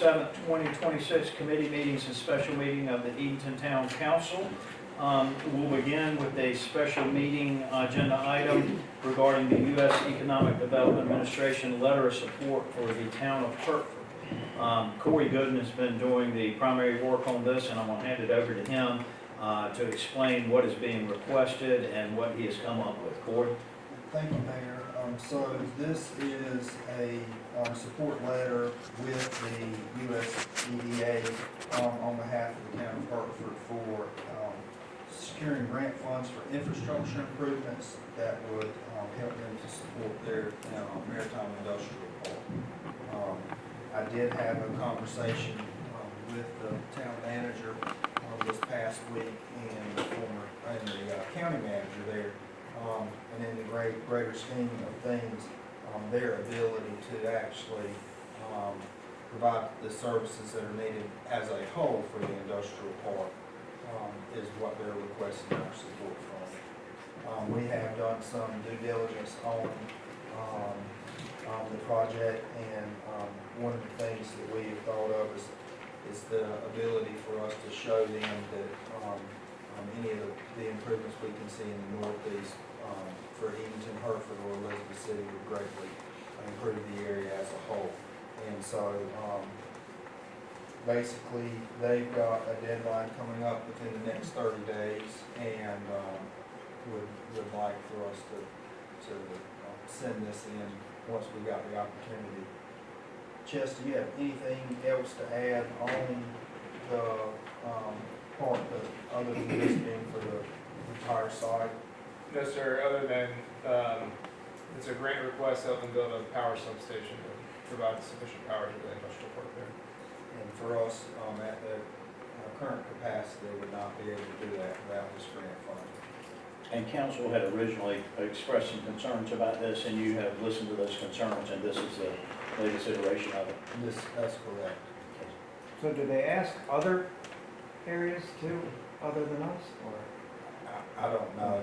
7th, 2026 committee meetings and special meeting of the Edenton Town Council. We'll begin with a special meeting agenda item regarding the U.S. Economic Development Administration letter of support for the town of Hertford. Corey Gooden has been doing the primary work on this, and I'm going to hand it over to him to explain what is being requested and what he has come up with. Corey? Thank you, Mayor. So this is a support letter with the U.S. EDA on behalf of the town of Hartford for securing grant funds for infrastructure improvements that would help them to support their maritime industrial park. I did have a conversation with the town manager this past week and the county manager there. And in the greater scheme of things, their ability to actually provide the services that are needed as a whole for the industrial park is what they're requesting our support from. We have done some due diligence on the project, and one of the things that we have thought of is the ability for us to show them that any of the improvements we can see in the northeast for Edenton, Hertford, or Elizabeth City would greatly improve the area as a whole. And so basically they've got a deadline coming up within the next 30 days and would like for us to send this in once we got the opportunity. Chester, do you have anything else to add on the part other than this being for the entire site? No, sir, other than it's a grant request to help them build a power substation to provide sufficient power to the industrial park there. And for us, at the current capacity, would not be able to do that without this grant fund. And council had originally expressed some concerns about this, and you have listened to those concerns, and this is the latest iteration of it. That's correct. So do they ask other areas too, other than us, or? I don't know.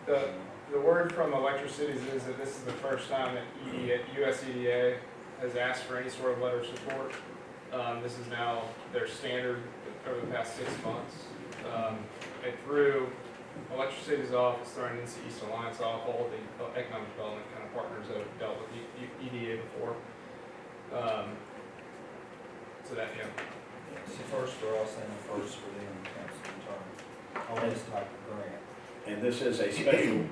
The word from Electric Cities is that this is the first time that US EDA has asked for any sort of letter of support. This is now their standard over the past 6 months. And through Electric Cities office, through an NC East Alliance off, all the economic development kind of partners that have dealt with EDA before. So that, yeah. It's the first for us and the first for them, on this type of grant. And this is a special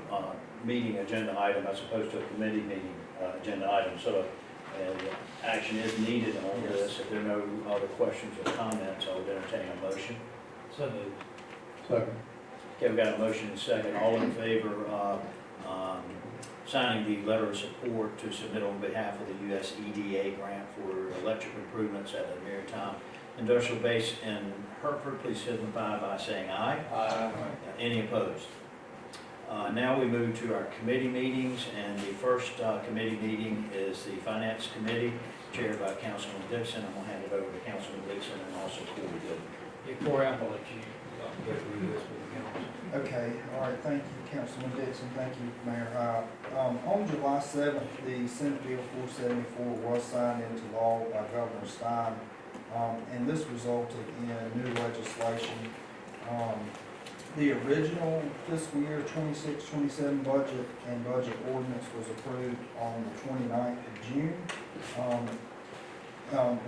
meeting agenda item as opposed to a committee meeting agenda item. So action is needed on this. If there are no other questions or comments, I would entertain a motion. So moved. Second. Okay, we've got a motion and a second. All in favor of signing the letter of support to submit on behalf of the U.S. EDA grant for electric improvements at the Maritime Industrial Base in Hertford, please signify by saying aye. Aye. Any opposed? Now we move to our committee meetings, and the first committee meeting is the Finance Committee, chaired by Councilman Dixon. I'm going to hand it over to Councilman Dixon and also Corey Gooden. Yeah, Corey, I'll let you go through this with the council. Okay, all right, thank you, Councilman Dixon, thank you, Mayor Hyde. On July 7th, the Senate Bill 474 was signed into law by Governor Stein, and this resulted in new legislation. The original fiscal year 26-27 budget and budget ordinance was approved on the 29th of June.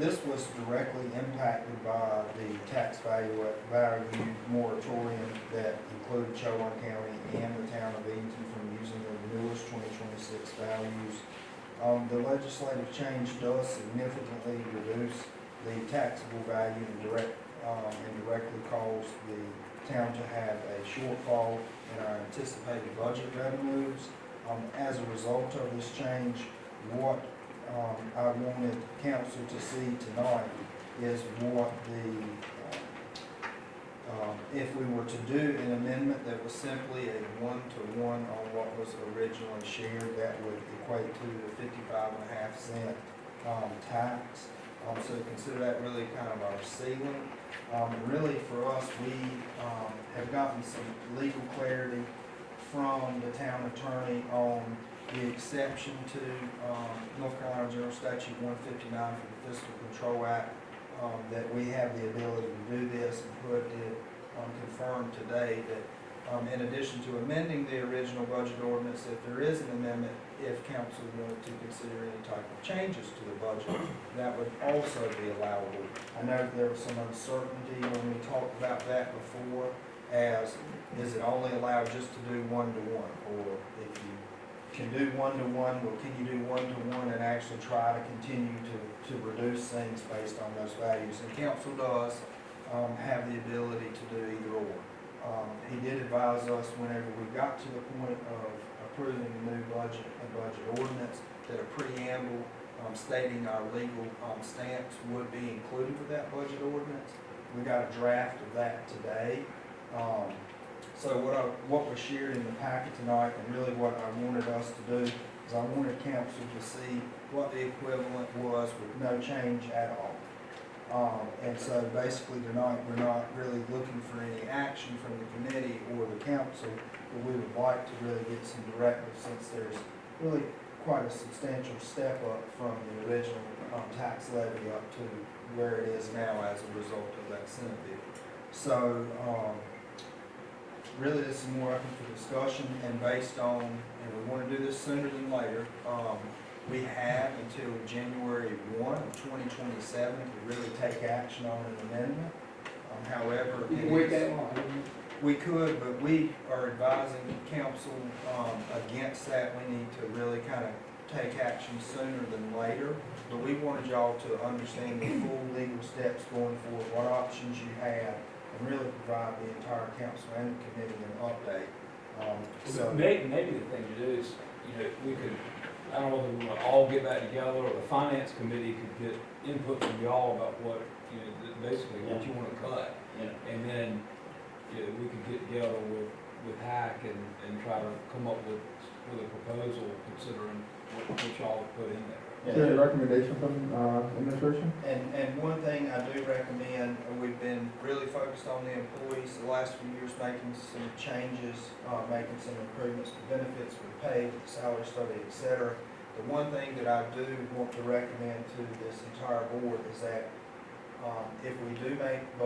This was directly impacted by the tax value moratorium that included Chowan County and the town of Edenton from using the newest 2026 values. The legislative change does significantly reduce the taxable value and directly cause the town to have a shortfall in our anticipated budget revenues. As a result of this change, what I wanted council to see tonight is what if we were to do an amendment that was simply a 1-to-1 on what was originally shared, that would equate to the 55.5-cent tax. So consider that really kind of our ceiling. Really for us, we have gotten some legal clarity from the town attorney on the exception to North Carolina General Statute 159 for the Fiscal Control Act that we have the ability to do this and put it, confirmed today that, in addition to amending the original budget ordinance, if there is an amendment, if council wanted to consider any type of changes to the budget, that would also be allowable. I know there was some uncertainty when we talked about that before, as is it only allowed just to do one-to-one? Or if you can do one-to-one, well, can you do one-to-one and actually try to continue to reduce things based on those values? And council does have the ability to do either or. He did advise us whenever we got to the point of approving the new budget and budget ordinance, that a preamble stating our legal stance would be included with that budget ordinance. We got a draft of that today. So what was shared in the packet tonight, and really what I wanted us to do, is I wanted council to see what the equivalent was with no change at all. And so basically tonight, we're not really looking for any action from the committee or the council, but we would like to really get some directive, since there's really quite a substantial step up from the original tax levy up to where it is now as a result of that Senate bill. So really this is more open for discussion, and based on, and we want to do this sooner than later, we have until January 1 of 2027 to really take action on an amendment. However, You can wait that long. we could, but we are advising council against that. We need to really kind of take action sooner than later. But we wanted y'all to understand the full legal steps going forward, what options you have, and really provide the entire council and the committee an update. So Maybe the thing to do is, we could, I don't know whether we want to all get back together, or the finance committee could get input from y'all about what, basically what you want to cut. Yeah. And then, we could get together with Hack and try to come up with a proposal considering what y'all put in there. Is there a recommendation from administration? And one thing I do recommend, we've been really focused on the employees the last few years, making some changes, making some improvements to benefits with pay, with salary study, et cetera. The one thing that I do want to recommend to this entire board is that if we do make a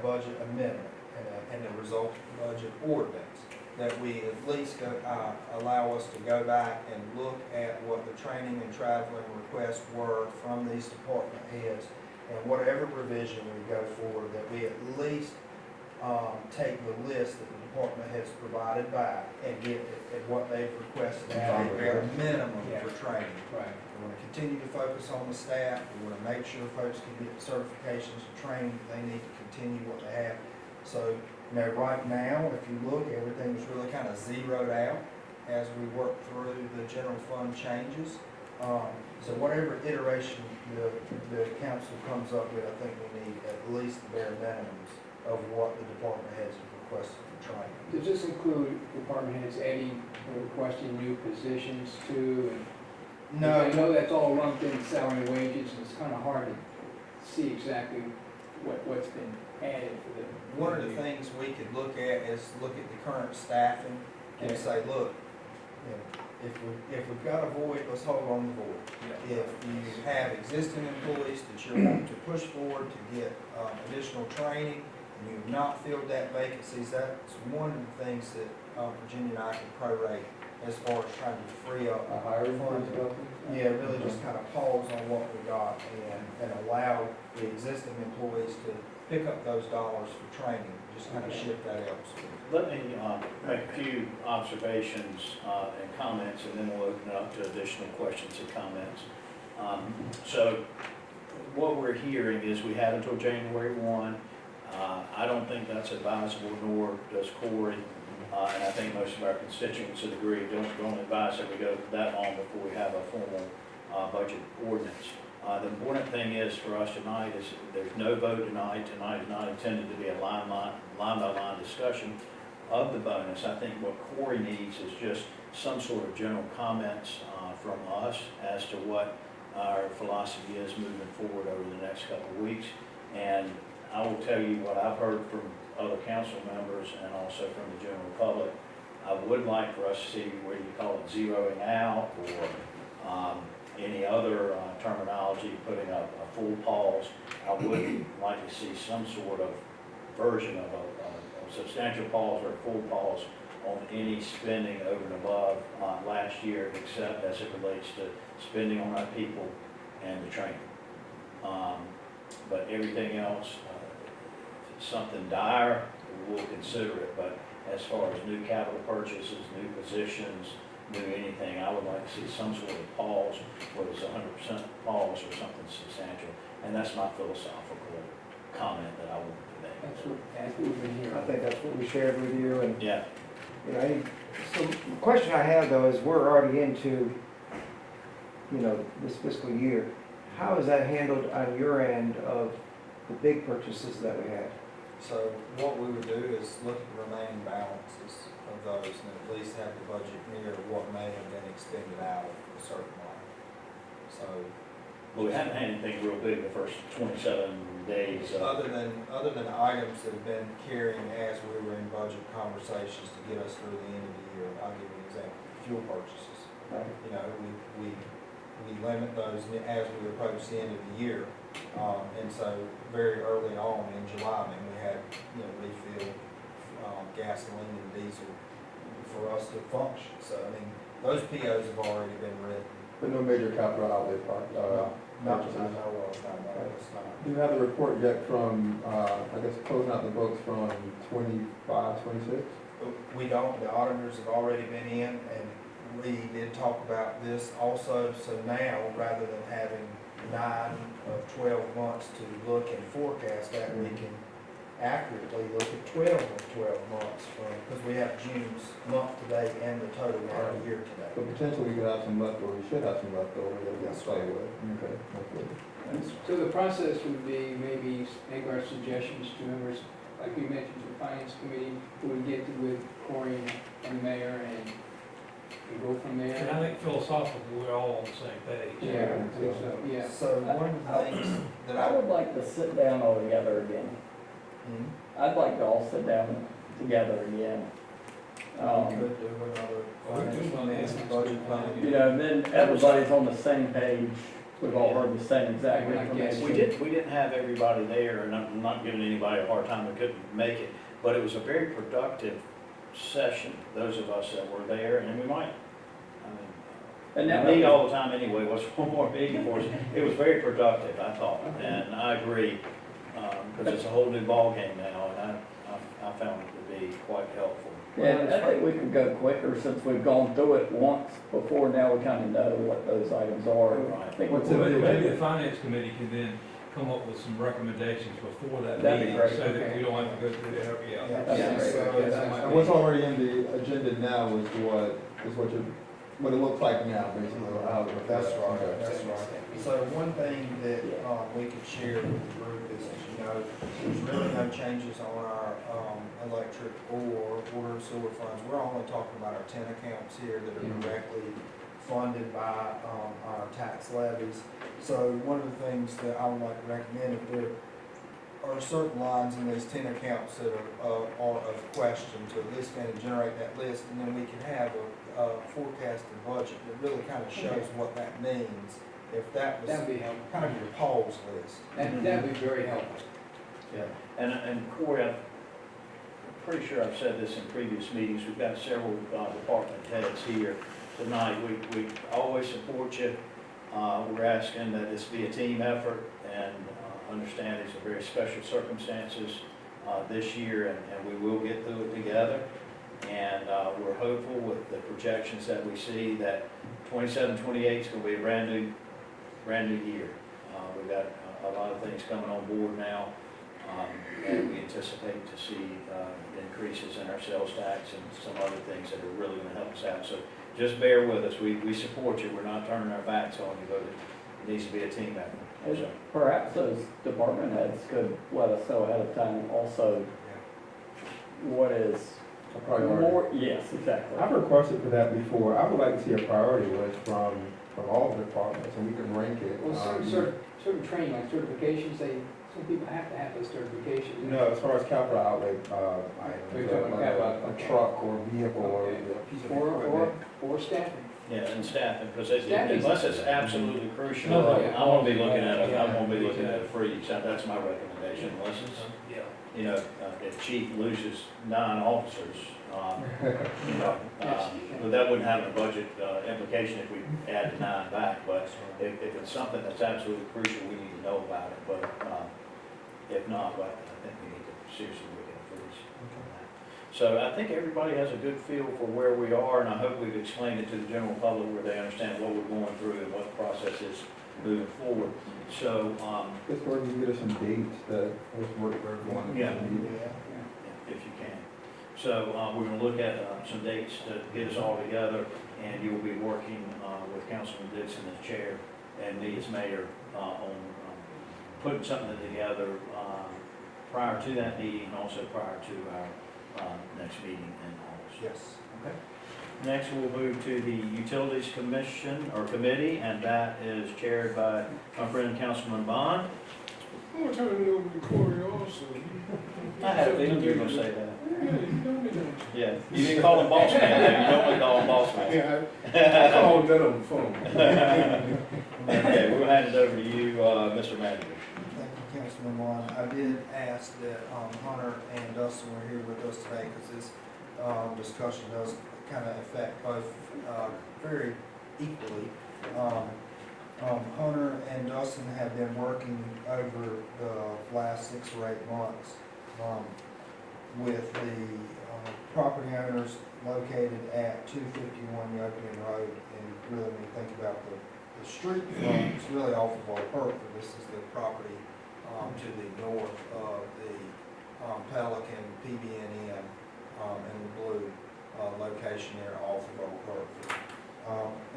budget amendment and a resulting budget ordinance, that we at least allow us to go back and look at what the training and traveling requests were from these department heads, and whatever revision we go for, that we at least take the list that the department heads provided back and get at what they've requested at a bare minimum for training. Right. We want to continue to focus on the staff. We want to make sure folks can get certifications and training. They need to continue what they have. So, right now, if you look, everything's really kind of zeroed out as we work through the general fund changes. So whatever iteration the council comes up with, I think we need at least the bare minimums of what the department heads have requested for training. Does this include department heads adding or requesting new positions too? And I know that's all lumped in salary and wages, and it's kind of hard to see exactly what's been added for the. One of the things we could look at is look at the current staffing and say, look, if we've got a void, let's hold on the void. If you have existing employees that you're wanting to push forward to get additional training, and you've not filled that vacancies, that's one of the things that Virginia and I can prorate as far as trying to free up. A hiring funds. Yeah, really just kind of pause on what we got and allow the existing employees to pick up those dollars for training, just kind of shift that elsewhere. Let me make a few observations and comments, and then we'll open it up to additional questions and comments. So what we're hearing is we have until January 1. I don't think that's advisable, nor does Corey, and I think most of our constituents would agree. Don't advise that we go that long before we have a formal budget ordinance. The important thing is for us tonight is there's no vote tonight. Tonight is not intended to be a line-by-line discussion of the bonus. I think what Corey needs is just some sort of general comments from us as to what our philosophy is moving forward over the next couple of weeks. And I will tell you what I've heard from other council members and also from the general public. I would like for us to see, whether you call it zeroing out or any other terminology, putting up a full pause. I would like to see some sort of version of a substantial pause or a full pause on any spending over and above last year, except as it relates to spending on our people and the training. But everything else, if it's something dire, we'll consider it. But as far as new capital purchases, new positions, new anything, I would like to see some sort of pause, whether it's 100% pause or something substantial. And that's my philosophical comment that I want to make. That's what we've been I hearing. think that's what we shared with you, and, Yeah, you know, so the question I have though is, we're already into, you know, this fiscal year. How is that handled on your end of the big purchases that we had? So what we would do is look at the remaining balances of those and at least have the budget near what may have been expended out of a certain line. So, but we haven't had anything real big the first 27 days. other than items that have been carrying as we were in budget conversations to get us through the end of the year, I'll give you an example, fuel purchases. You know, we limit those as we approach the end of the year. And so very early on in July, I mean, we had, you know, refill, gasoline and diesel for us to function. So, I mean, those POs have already been written. But no major capital outlay Not that I know of, no, it's not. Do you have the report yet from, I guess, closing out the books from 25, 26? We don't, the auditors have already been in, and we did talk about this also, so now, rather than having 9 of 12 months to look and forecast at, we can accurately look at 12 of 12 months from, because we have June's month to date and the total now year to date. But potentially we could have some leftover, we should have some leftover that we can That's play right. with. Okay, that's good. So the process would be maybe make our suggestions to members, like we mentioned, to the finance committee, we would get with Corey and the mayor and go from And I there. think philosophically, we're all on the same page. Yeah, I think so, yeah. So one of the things that I would like to sit down all together again. Hmm? I'd like to all sit down together again. We could do another financial management budget fund. You know, then everybody's on the same page. We've all heard the same exact Yeah, I guess. information. We didn't have everybody there, and I'm not giving anybody a hard time that couldn't make it, but it was a very productive session, those of us that were there, and we might, And I now, mean, meet all the time anyway, what's one more meeting for us? It was very productive, I thought, and I agree, because it's a whole new ballgame now, and I found it to be quite helpful. yeah, I think we could go quicker since we've gone through it once before. Now we kind of know what those items are. I think What's we- it- Maybe the finance committee can then come up with some recommendations before that That'd be meeting, great. so that we don't have to go through the, yeah. Yeah. Yeah, So right, right. that might And be- what's already in the agenda now is what it looks like now, basically, or how it looks. That's right, Okay. that's right. So one thing that we could share with the group is, you know, there's really no changes on our electric or water and sewer funds. We're only talking about our 10 accounts here that are directly funded by our tax levies. So one of the things that I would like to recommend, if there are certain lines in these 10 accounts that are of question, to at least kind of generate that list, and then we can have a forecasted budget that really kind of shows what that means. If that was That'd be helpful. kind of your polls list. That'd be very helpful. Yeah, and Corey, I'm pretty sure I've said this in previous meetings, we've got several department heads here tonight. We always support you. We're asking that this be a team effort, and understand these are very special circumstances this year, and we will get through it together. And we're hopeful with the projections that we see that 27-28 is going to be a brand new year. We've got a lot of things coming on board now, and we anticipate to see increases in our sales tax and some other things that are really going to help us out. So just bear with us. We support you. We're not turning our backs on you, but it needs to be a team effort. So, Perhaps those department heads could let us know ahead of time also what is A priority. more, yes, exactly. I've requested for that before. I would like to see a priority list from all the departments, and we can rank it. Well, certain training, like certifications, some people have to have those certifications. You know, as far as capital outlay, You're items, talking like capital, a okay. truck or vehicle or Okay. a piece of Or equipment. staffing. Yeah, and staffing, because Staffing's- unless it's absolutely crucial, No, I'm gonna be looking at yeah, I'm gonna be looking at a freeze, that's my recommendation, unless it's, Yeah. you know, if chief loses 9 officers, you know, but that wouldn't have a budget, implication if we added 9 back, but if it's something that's absolutely crucial, we need to know about it, but, if not, well, I think we need to seriously look at a freeze. So I think everybody has a good feel for where we are, and I hope we've explained it to the general public where they understand what we're going through and what the process is moving forward. So, This where you can get us some dates that work for everyone. Yeah. if you can. So, we're gonna look at, some dates to get us all together, and you'll be working, with Councilman Dixon as chair and me as mayor, on, putting something together, prior to that meeting, and also prior to our, next meeting in August. Yes. Okay. Next, we'll move to the Utilities Commission, or Committee, and that is chaired by my friend Councilman Bond. I'm gonna turn it over to Corey also. I had a feeling you were gonna say that. Yeah, you know me, don't you? Yeah, you didn't call him boss man, though. You normally call him boss man. Yeah, I called that on the phone. Okay, we'll hand it over to you, Mr. Manager. Thank you, Councilman Juan. I did ask that Hunter and Dustin were here with us today because this discussion does kind of affect both very equally. Hunter and Dustin have been working over the last 6 or 8 months with the property owners located at 251 Yopian Road. And really, when you think about the street front, it's really off of our Hertford. This is the property to the north of the Pelican, PBNM, and the Blue location there off of Old Hertford.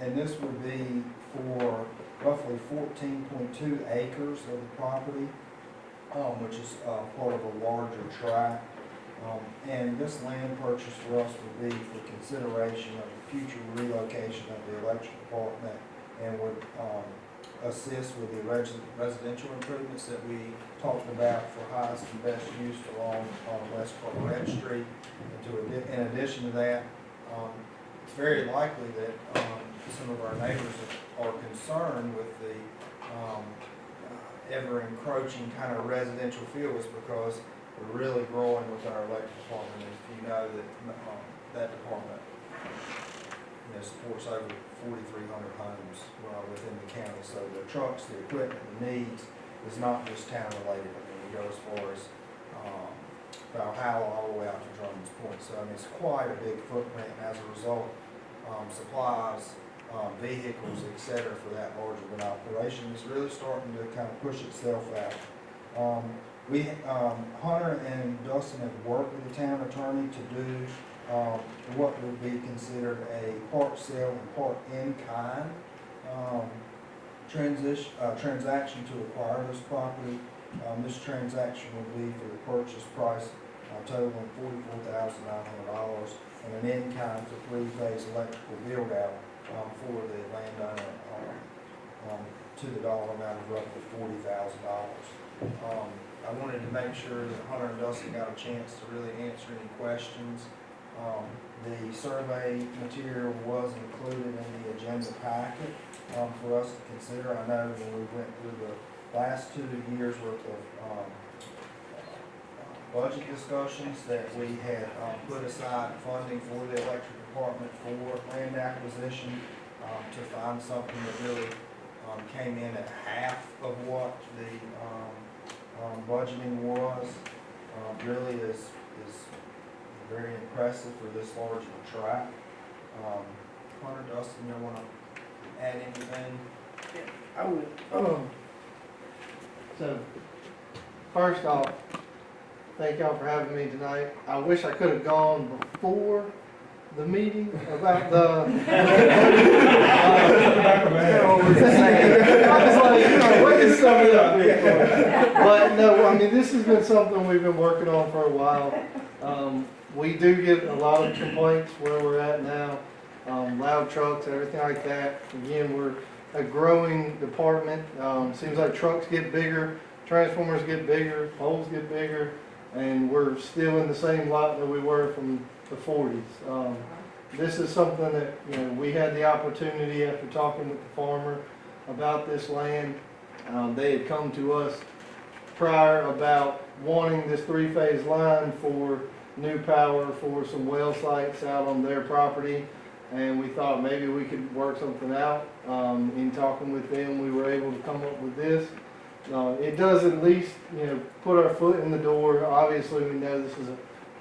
And this would be for roughly 14.2 acres of the property, which is part of a larger tract. And this land purchase for us would be for consideration of the future relocation of the electric department, and would assist with the residential improvements that we talked about for highest and best use along West Carteret Street. And in addition to that, it's very likely that some of our neighbors are concerned with the ever encroaching kind of residential fields, because we're really growing with our electric department. And if you know that that department supports over 4,300 homes within the county. So the trucks, the equipment, the needs is not just town related. I mean, we go as far as Valhalla all the way out to Drummond's Point. So I mean, it's quite a big footprint, and as a result, supplies, vehicles, etc. for that large of an operation is really starting to kind of push itself out. Hunter and Dustin have worked with the town attorney to do what would be considered a part sale and part in kind transaction to acquire this property. This transaction would be for the purchase price totaling $44,900 and an in kind for 3-phase electrical build out for the landowner to the dollar amount of roughly $40,000. I wanted to make sure that Hunter and Dustin got a chance to really answer any questions. The survey material was included in the agenda packet for us to consider. I know when we went through the last 2 years worth of budget discussions that we had put aside funding for the electric department for land acquisition to find something that really came in at half of what the budgeting was. Really is very impressive for this large of a tract. Hunter, Dustin, you want to add anything? I would, so, first off, thank y'all for having me tonight. I wish I could have gone before the meeting about the. I was like, what is something up here? But no, I mean, this has been something we've been working on for a while. We do get a lot of complaints where we're at now, loud trucks, everything like that. Again, we're a growing department. Seems like trucks get bigger, transformers get bigger, poles get bigger, and we're still in the same lot that we were from the 40s. this is something that, you know, we had the opportunity after talking with the farmer about this land. They had come to us prior about wanting this three-phase line for new power for some well sites out on their property. And we thought maybe we could work something out. In talking with them, we were able to come up with this. It does at least, you know, put our foot in the door. Obviously, we know this is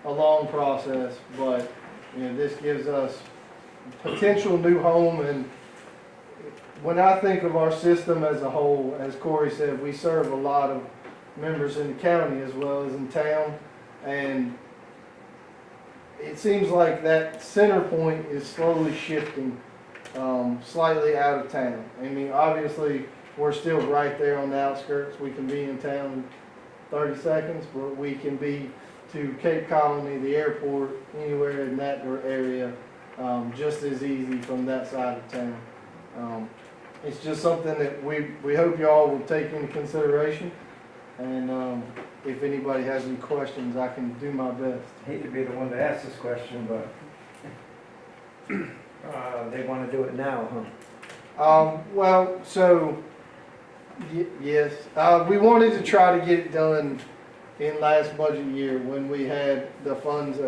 a long process, but, you know, this gives us potential new home. And when I think of our system as a whole, as Corey said, we serve a lot of members in the county as well as in town. And it seems like that center point is slowly shifting slightly out of town. I mean, obviously, we're still right there on the outskirts. We can be in town in 30 seconds, but we can be to Cape Colony, the airport, anywhere in that area, just as easy from that side of town. It's just something that we hope y'all will take into consideration. And if anybody has any questions, I can do my best. Hate to be the one to ask this question, but they want to do it now, huh? Well, so, yes, we wanted to try to get it done in last budget year when we had the funds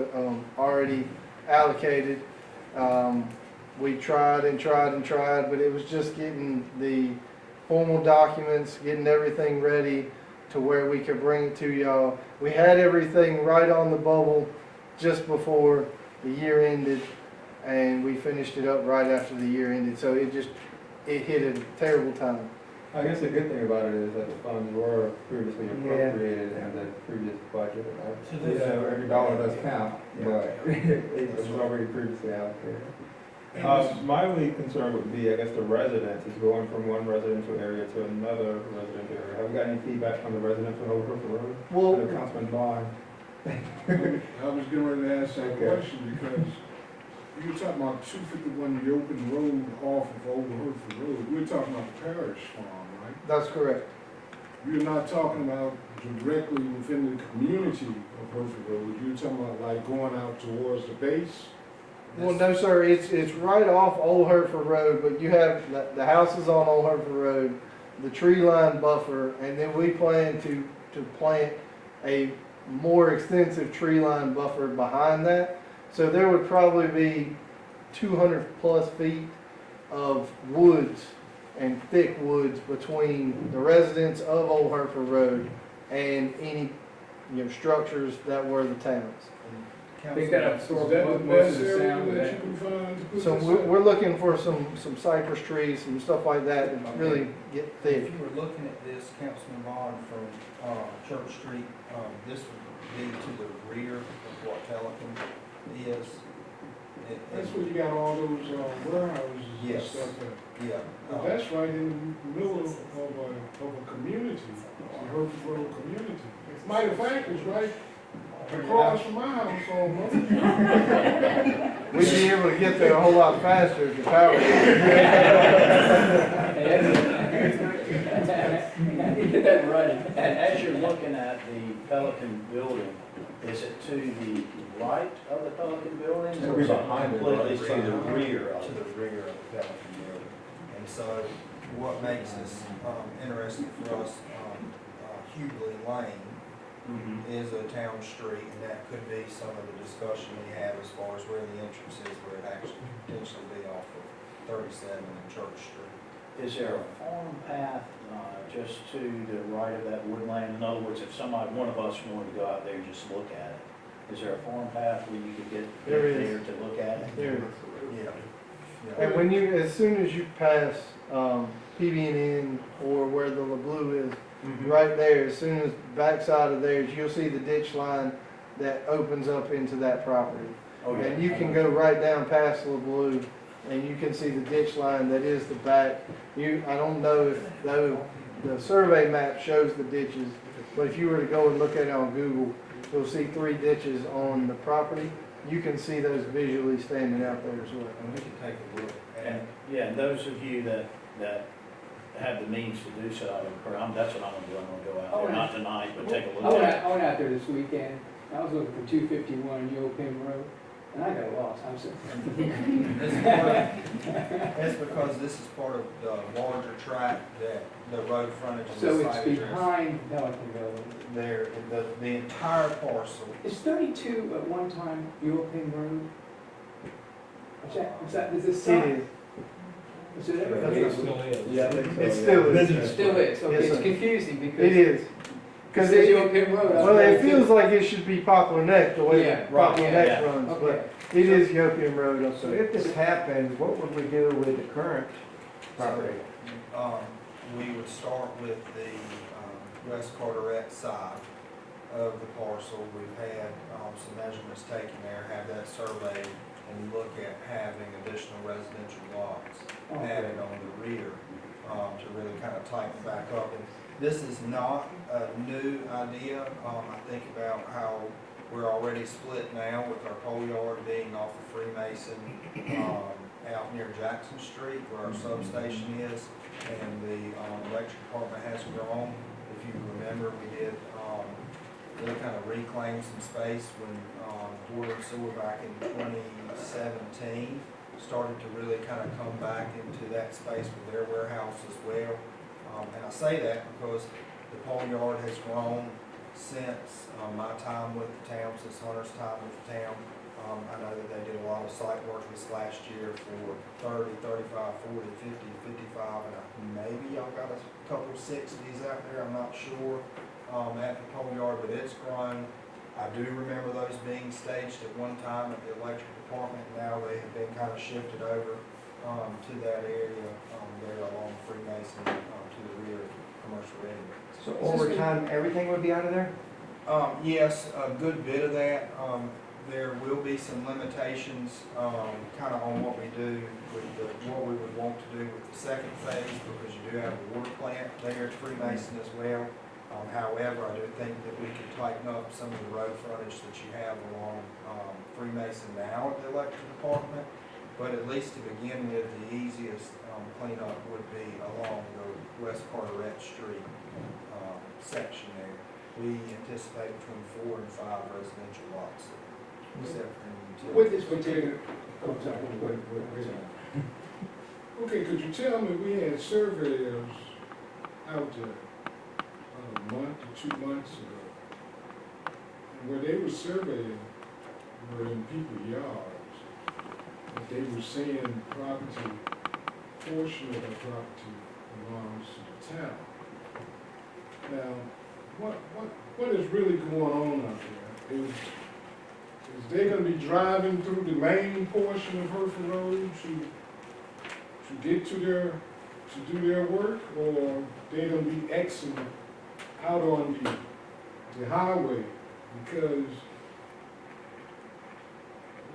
already allocated. We tried and tried and tried, but it was just getting the formal documents, getting everything ready to where we could bring it to y'all. We had everything right on the bubble just before the year ended, and we finished it up right after the year ended. So it hit a terrible time. I guess the good thing about it is that the funds were previously appropriated in the previous budget. So You know, every dollar does count, but it was already previously allocated. My only concern would be, I guess, the residents is going from one residential area to another residential area. Have we got any feedback from the residents on Old River Road? Well, I know Councilman Bond. I was getting ready to ask that question because you were talking about 251 the open road off of Old Hereford Road. We're talking about the parish farm, right? that's correct. You're not talking about directly within the community of Hereford Road. You're talking about like going out towards the base. Well, no, sir, it's right off Old Hereford Road, but you have the houses on Old Hereford Road, the tree line buffer, and then we plan to plant a more extensive tree line buffer behind that. So there would probably be 200 plus feet of woods and thick woods between the residents of Old Hereford Road and any, you know, structures that were the towns. I think that Is absorbs that the most best of the area sound of that that. you can find to put So this we're looking for some cypress trees, some stuff like that to really get thick. If you were looking at this, Councilman Bond, from Church Street, this would be to the rear of what Pelican is. That's where you got all those warehouses and Yes. stuff at. Yeah. But that's right in the middle of a community, the Hereford Road community. Matter of fact, it's right across from my house almost. We'd be able to get there a whole lot faster if the power. Get that right. And as you're looking at the Pelican building, is it to the right of the Pelican building? It'll Or be is it behind it, completely right? to the rear of To it? the rear of the Pelican building. And so what makes this interesting for us, Hughley Lane Mhm. is a town street, and that could be some of the discussion we have as far as where the entrance is, where it actually potentially be off of 37 and Church Street. Is there a farm path just to the right of that woodland? In other words, if somebody, one of us wanted to go out there and just look at it, is there a farm path where you could get There is. there to look at it? There. Yeah. And when you, as soon as you pass PB&N or where the LeBlue is, right there, as soon as backside of theirs, you'll see the ditch line that opens up into that property. Oh, yeah. And you can go right down past LeBlue, and you can see the ditch line that is the back. I don't know if the survey map shows the ditches, but if you were to go and look at it on Google, you'll see 3 ditches on the property. You can see those visually standing out there as well. And we can take a look at And, yeah, and those of you that have the means to do so, that's what I'm gonna do. I'm gonna go out there, not tonight, but take a I look went at it. out there this weekend. I was looking for 251 Yo Pin Road. And I got lost, I'm sorry. It's because this is part of the larger tract that the road frontage is. So it's behind Pelican Road. There, the entire parcel. Is 32 at one time European Road? Is this It side? is. Is it ever? It still is. Yeah, I think so. It still is. It still is, okay, Yes, it's sir. confusing because. It is. It Because says European Road. well, it feels like it should be Poplar Neck, the way Yeah, that Poplar right, Neck yeah. runs, but Okay. it is Yopian Road up So there. if this happens, what would we do with the current property? We would start with the West Carteret side of the parcel. We've had some measurements taken there, have that surveyed, and look at having additional residential lots added on the rear to really kind of tighten back up. And this is not a new idea. I think about how we're already split now with our pole yard being off of Freemason out near Jackson Street where our substation is, and the electric department has grown. If you remember, we did really kind of reclaim some space when water and sewer back in 2017 started to really kind of come back into that space with their warehouse as well. And I say that because the pole yard has grown since my time with the town, since Hunter's time with the town. I know that they did a lot of site work this last year for 30, 35, 40, 50, 55, and maybe y'all got a couple 60s out there, I'm not sure, at the pole yard, but it's grown. I do remember those being staged at one time at the electric department. Now they have been kind of shifted over to that area there along Freemason to the rear of commercial ready. So over time, everything would be out of there? Yes, a good bit of that. There will be some limitations, kind of on what we do with what we would want to do with the second phase, because you do have a water plant there at Freemason as well. However, I do think that we could tighten up some of the road frontage that you have along Freemason now at the electric department. But at least to begin with, the easiest cleanup would be along the West Carteret Street section there. We anticipate between 4 and 5 residential lots, except for any With this utilities. particular, oh, sorry. Okay, could you tell me, we had surveyors out there a month or 2 months ago, and where they were surveying were in people's yards, but they were saying property, portion of the property belongs to the town. Now, what is really going on out there? Is they gonna be driving through the main portion of Hereford Road to get to do their work, or they gonna be exiting out on the highway? Because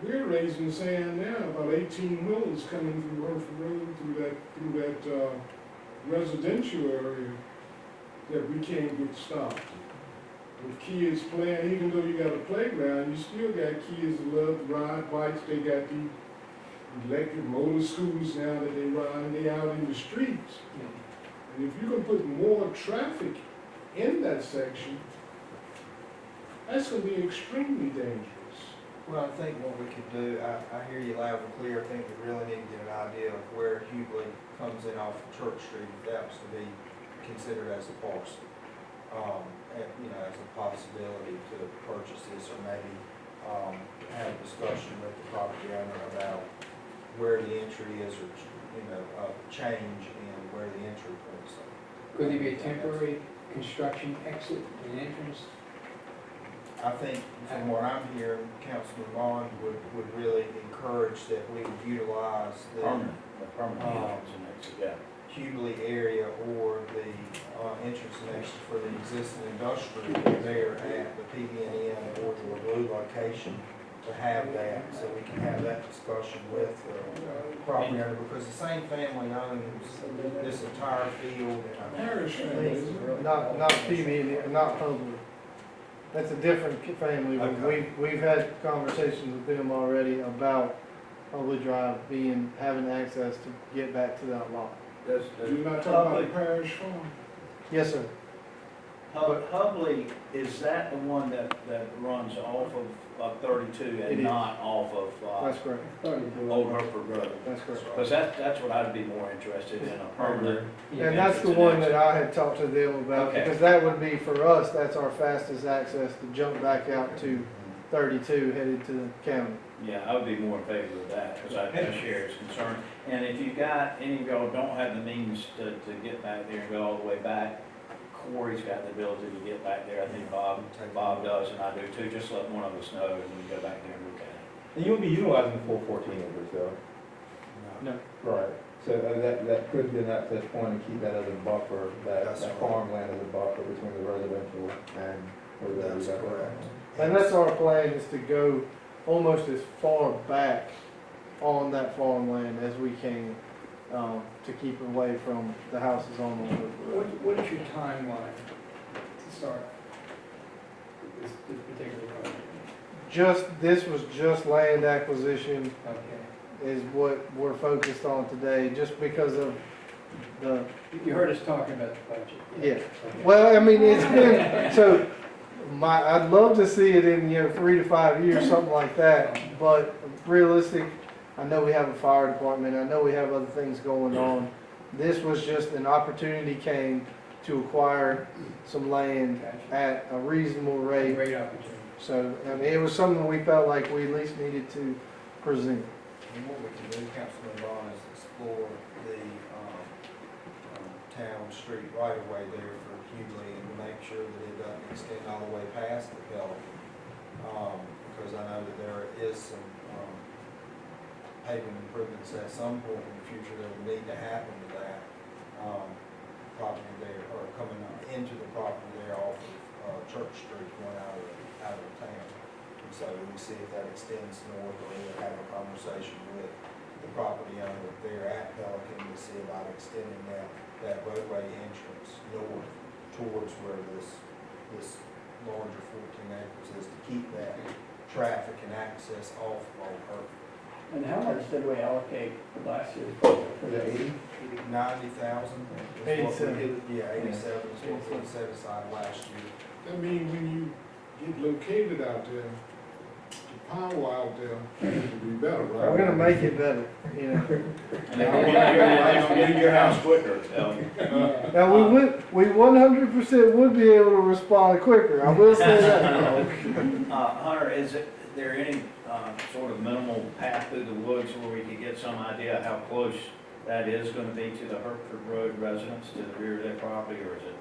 we're raising sand now, about 18 wheelers coming through Hereford Road, through that residential area that we can't get stopped. With kids playing, even though you got a playground, you still got kids that love to ride bikes. They got the electric motor scooters now that they ride, and they out in the streets. And if you can put more traffic in that section, that's gonna be extremely dangerous. Well, I think what we could do, I hear you loud and clear. I think we really need to get an idea of where Hughley comes in off of Church Street, if that was to be considered as a parcel. As a possibility to purchase this, or maybe have a discussion with the property owner about where the entry is, or a change in where the entry points are. Could there be a temporary construction exit and entrance? I think from what I'm hearing, Councilman Bond would really encourage that we would utilize the Permanent entrance and exit, yeah. Hughley area or the entrance and exit for the existing industrial there at the PBNN or the Blue location, to have that, so we can have that discussion with the property owner, because the same family owns this entire field. And Parish family. Not PB, not Hubbard. That's a different family. Okay. We've had conversations with them already about Hubbard Drive having access to get back to that lot. You're not talking about the parish farm? Yes, sir. Hubley, is that the one that runs off of 32 It and is. not off of That's correct, Old Hereford Road? that's correct. Because that's what I'd be more interested in, a permanent. And that's the one that I had talked to them about, Okay. because that would be, for us, that's our fastest access to jump back out to 32 headed to the county. Yeah, I would be more in favor of that, because I share his concern. And if you got, any of y'all don't have the means to get back there and go all the way back, Corey's got the ability to get back there. I think Bob does, and I do too. Just let one of us know, and we can go back there and look at it. And you won't be utilizing the full 14 acres though. No. Right. So that could be an access point and keep that as a buffer, That's that right. farmland as a buffer between the residential and where the. That's correct. And that's our plan, is to go almost as far back on that farmland as we can, to keep away from the houses on the road. What is your timeline to start this particular project? This was just land acquisition Okay. is what we're focused on today, just because of the, You heard us talking about the budget. yeah. Okay. Well, I mean, it's been, so, I'd love to see it in, 3 to 5 years, something like that, but realistic, I know we have a fire department, I know we have other things going on. This was just an opportunity came to acquire some land Gotcha. at a reasonable rate. Great opportunity. So, I mean, it was something we felt like we at least needed to present. And what we can do, Councilman Vaughn, is explore the, town street right away there for Hughley and make sure that it doesn't extend all the way past the Pelican. Because I know that there is some, paving improvements at some point in the future that will need to happen to that, property there, or coming into the property there off of, Church Street going out of town. And so we see if that extends north, or we'll have a conversation with the property owner there at Pelican to see about extending that roadway entrance north towards where this larger 14 acres is, to keep that traffic and access off of Old Hereford. And how much did we allocate for last year's budget for Was it the 80? 90,000? 87. Yeah, 87 is what we set aside last year. I mean, when you get located out there, the power out there will be better, right? We're gonna make it better, And they're gonna leave your house quicker, tell you. Now, we 100% would be able to respond quicker, I will say that. Hunter, is there any sort of minimal path through the woods where we could get some idea how close that is gonna be to the Hertford Road residents, to the rear of their property, or is it?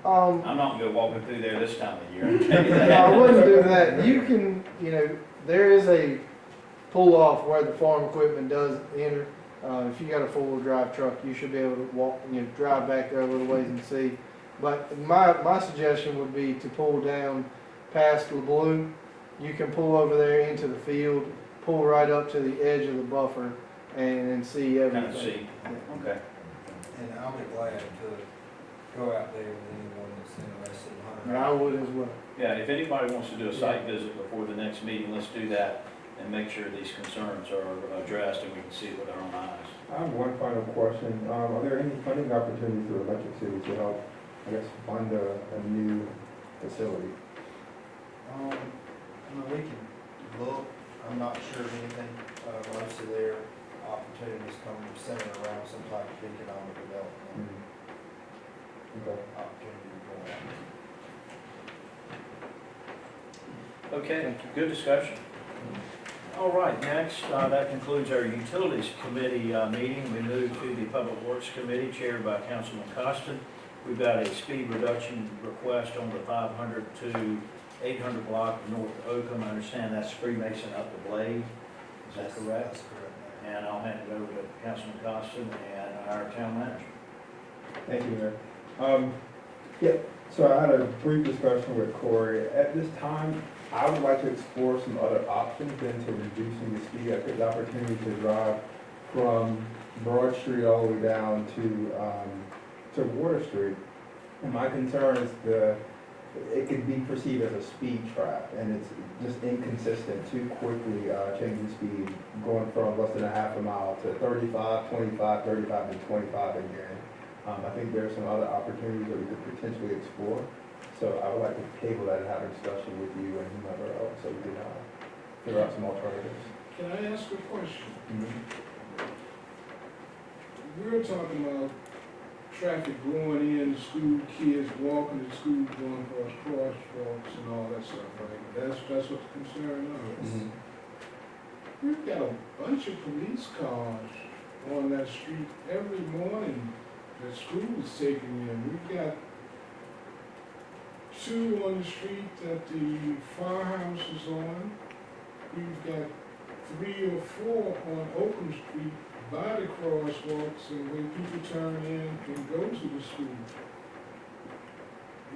I'm not gonna go walking through there this time of year, I'll tell you No, I that. wouldn't do that. You can, there is a pull off where the farm equipment does enter. If you got a four-wheel drive truck, you should be able to walk, drive back there a little ways and see. But my suggestion would be to pull down past LeBlue. You can pull over there into the field, pull right up to the edge of the buffer and see everything. Kind of see, okay. And I'll be glad to go out there with anyone that's interested in And hunting. I would as well. Yeah, if anybody wants to do a site visit before the next meeting, let's do that and make sure these concerns are addressed and we can see it with our own eyes. I have one final question. Are there any funding opportunities through Electric City to help, fund a new facility? We can look, I'm not sure of anything, most of their opportunities come centered around some type of economic development Okay. opportunity going on. Okay, good discussion. All right, next, that concludes our Utilities Committee meeting. We move to the Public Works Committee chaired by Councilman Costin. We've got a speed reduction request on the 500 to 800 block of North Oakham. I understand that's Freemason up to Blade. Is that correct? That's correct. And I'll hand it over to Councilman Costin and our town manager. Thank you, Mayor. So I had a brief discussion with Corey. At this time, I would like to explore some other options into reducing the speed. I took the opportunity to drive from Broad Street all the way down to Water Street. And my concern is it could be perceived as a speed trap, and it's just inconsistent, too quickly changing speed, going from less than a half a mile to 35, 25, 35, and 25 again. I think there are some other opportunities that we could potentially explore. So I would like to table that and have a discussion with you and whomever else, so we can, figure out some alternatives. Can I ask a question? Mhm. We're talking about traffic going in, school, kids walking to school, going across crosswalks and all that stuff, right? That's what the concern is. Mhm. We've got a bunch of police cars on that street every morning that school is taking in. We've got two on the street that the firehouse is on. We've got 3 or 4 on Oakland Street by the crosswalks and when people turn in and go to the school.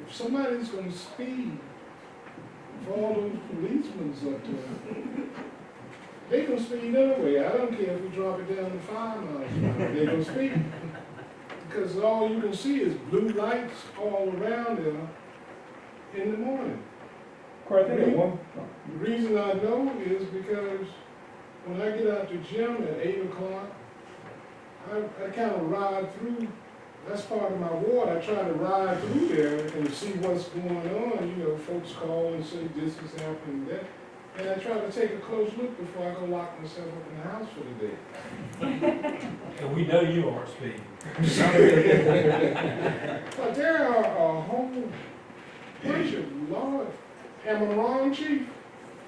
If somebody's gonna speed, if all those policemen's up there, they gonna speed anyway. I don't care if we drop it down to 5 miles an hour, they gonna speed. Because all you can see is blue lights all around there in the morning. Corey, I think at one, The reason I know is because when I get out the gym at 8 o'clock, I kind of ride through, that's part of my ward, I try to ride through there and see what's going on, you know, folks call and say this is happening, that, and I try to take a close look before I go lock myself up in the house for the day. And we know you aren't speeding. But there are a whole bunch of law, am I wrong, chief?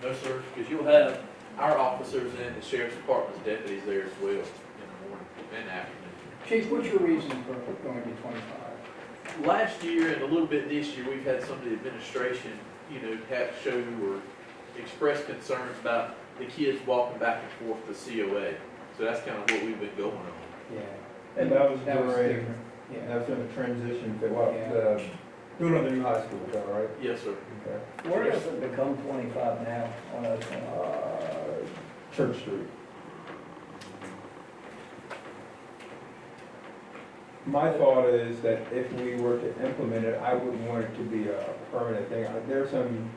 No, sir, because you'll have our officers and the sheriff's department's deputies there as well in the morning and afternoon. Chief, what's your reason for going to 25? Last year and a little bit this year, we've had some of the administration, have show or express concerns about the kids walking back and forth to COA. So that's kind of what we've been going on. Yeah. and that was That was during, different. Yeah. that was during the transition, well, Yeah. doing the new high school, is that right? Yes, sir. Okay. Where does it become 25 now on Oakland? Church Street. My thought is that if we were to implement it, I wouldn't want it to be a permanent thing. There's some,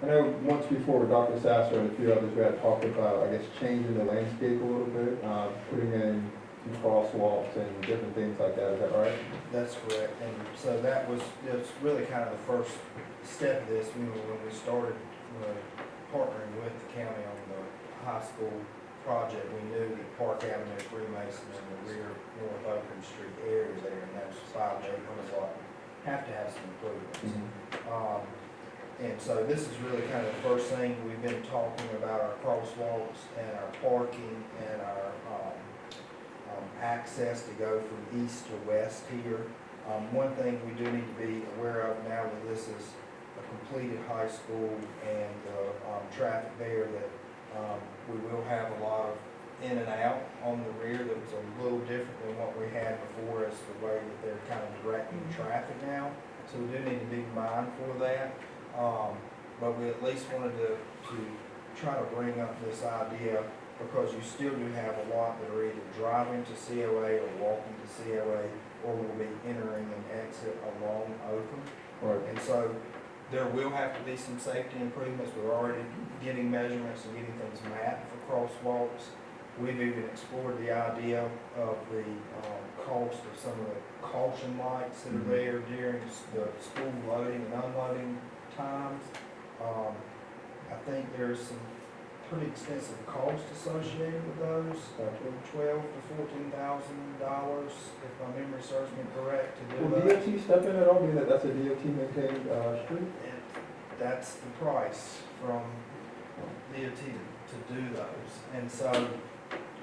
I know once before with Dr. Sasser and a few others, we had talked about, I guess, changing the landscape a little bit, putting in some crosswalks and different things like that. Is that right? That's correct, and so it's really kind of the first step of this, when we started partnering with the county on the high school project, we knew that Park Avenue, Freemason, and the rear North Oakland Street areas there, and those 5 neighborhoods have to have some improvements. And so this is really kind of the first thing, we've been talking about our crosswalks and our parking and our access to go from east to west here. One thing we do need to be aware of now that this is a completed high school and traffic there, that we will have a lot of in and out on the rear that was a little different than what we had before, as the way that they're kind of directing traffic now. So we do need to be mindful of that. But we at least wanted to try to bring up this idea, because you still do have a lot that are either driving to COA or walking to COA, or will be entering and exit along Oakland. Right. And so there will have to be some safety improvements. We're already getting measurements and getting things mapped for crosswalks. We've even explored the idea of the cost of some of the caution lights that are there during the school loading and unloading times. I think there's some pretty extensive cost associated with those, $12,000 to $14,000, if my memory serves me correct, to do Will that. DOT step in at all, being that that's a DOT maintained, street? That's the price from DOT to do those, and so.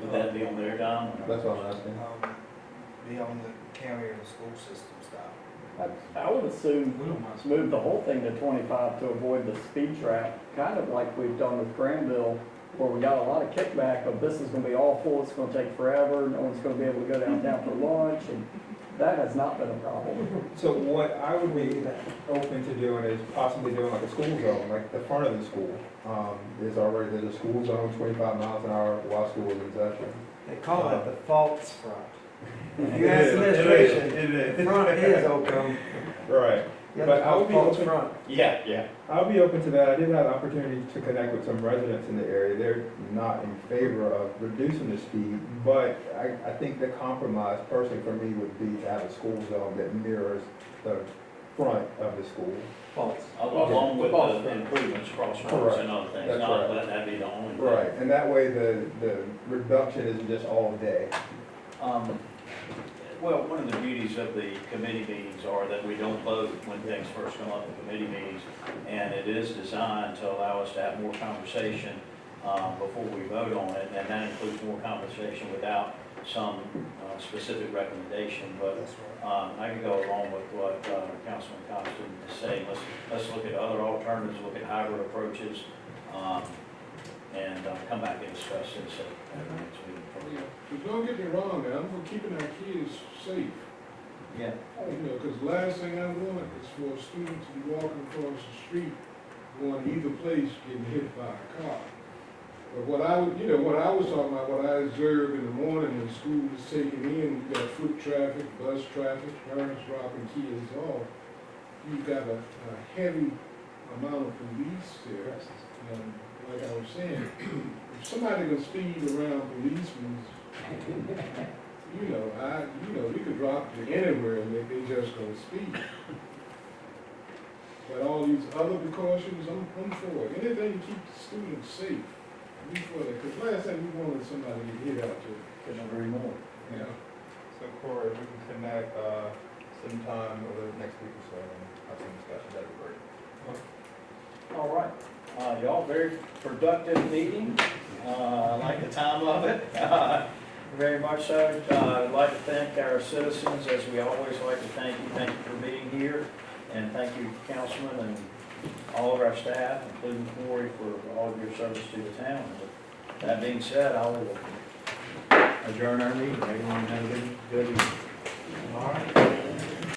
Would that be on their dime? That's what I'm asking. Be on the county or the school system style. I would assume We don't mind. move the whole thing to 25 to avoid the speed trap, kind of like we've done with Granville, where we got a lot of kickback of this is gonna be awful, it's gonna take forever, no one's gonna be able to go downtown for lunch, and that has not been a problem. So what I would be open to doing is possibly doing like a school zone, like the front of the school. There's a school zone, 25 miles an hour while school is in session. They call it the false front. If you It ask is, administration, it is. the front is Oakland. Right. You But have I to would be call false open- front. Yeah. I'll be open to that. I did have an opportunity to connect with some residents in the area. They're not in favor of reducing the speed, but I think the compromise personally for me would be to have a school zone that mirrors the front of the school. False. Along with False. the improvements, crosswalks Correct. and other things, That's not right. let that be the only thing. Right, and that way the reduction isn't just all day. Well, one of the beauties of the committee meetings are that we don't vote when things first come up in committee meetings, and it is designed to allow us to have more conversation before we vote on it, and that includes more conversation without some specific recommendation, but That's right. I can go along with what Councilman Constant is saying. Let's look at other alternatives, look at hybrid approaches, and come back and discuss this at the next meeting. Yeah, but don't get me wrong, man, I'm for keeping our kids safe. Yeah. You know, because the last thing I want is for a student to be walking across the street, going either place, getting hit by a car. But what I was, what I was talking about, what I observed in the morning when school was taken in, you got foot traffic, bus traffic, parents dropping kids off. You've got a heavy amount of police there. And like I was saying, if somebody can speed around policemen, we could drop you anywhere and they just gonna speed. But all these other precautions, I'm for it. Anything to keep the students safe, I'm for that. Because last time we wanted somebody to get hit out there. Couldn't agree more. Yeah. So Corey, if we can connect sometime over the next week or so and have some discussion, that'd be great. All right. Y'all, very productive meeting. I like the time of it. Very much so. I'd like to thank our citizens, as we always like to thank you. Thank you for being here. And thank you, Councilman, and all of our staff, including Corey, for all of your service to the town. With that being said, I will adjourn our meeting. Everyone have a good evening. All right.